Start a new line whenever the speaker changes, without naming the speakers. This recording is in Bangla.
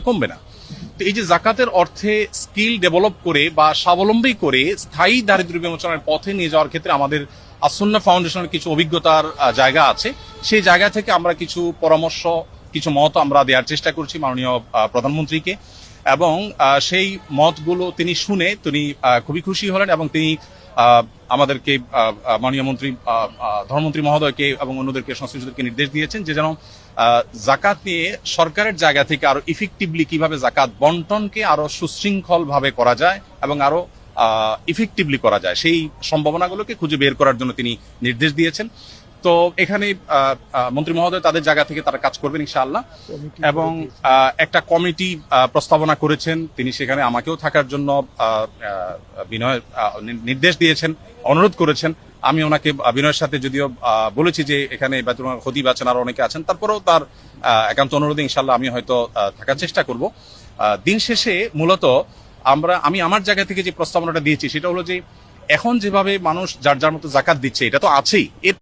কমবে না। তো এই যে জাকাতের অর্থে স্কিল ডেভেলপ করে বা স্বাবলম্বী করে স্থায়ী দারিদ্র্য বিমোচনের পথে নিয়ে যাওয়ার ক্ষেত্রে আমাদের আসুন্নাহ ফাউন্ডেশনের কিছু অভিজ্ঞতার জায়গা আছে। সেই জায়গা থেকে আমরা কিছু পরামর্শ, কিছু মত আমরা দেওয়ার চেষ্টা করছি মাননীয় প্রধানমন্ত্রীকে, এবং সেই মতগুলো তিনি শুনে তিনি খুবই খুশি হলেন এবং তিনি আমাদেরকে মাননীয় মন্ত্রী ধর্মমন্ত্রী মহোদয়কে এবং অন্যদেরকে সংশ্লিষ্টদেরকে নির্দেশ দিয়েছেন যে যেন জাকাত নিয়ে সরকারের জায়গা থেকে আরো ইফেক্টিভলি কিভাবে জাকাত বন্টনকে আরো সুশৃঙ্খল ভাবে করা যায় এবং আরো ইফেক্টিভলি করা যায় সেই সম্ভাবনাগুলোকে খুঁজে বের করার জন্য তিনি নির্দেশ দিয়েছেন। তো এখানে মন্ত্রী মহোদয় তাদের জায়গা থেকে তারা কাজ করবেন ইনশাআল্লাহ, এবং একটা কমিটি প্রস্তাবনা করেছেন। তিনি সেখানে আমাকেও থাকার জন্য বিনয় নির্দেশ দিয়েছেন, অনুরোধ করেছেন। আমি ওনাকে বিনয়ের সাথে যদিও বলেছি যে এখানে খতিব আছেন, আরো অনেকে আছেন, তারপরেও তার একান্ত অনুরোধে ইনশাআল্লাহ আমি হয়তো থাকার চেষ্টা করব। দিন শেষে মূলত আমি আমার জায়গা থেকে যে প্রস্তাবনাটা দিয়েছি সেটা হলো যে এখন যেভাবে মানুষ যার যার মতো জাকাত দিচ্ছে এটা তো আছেই, এর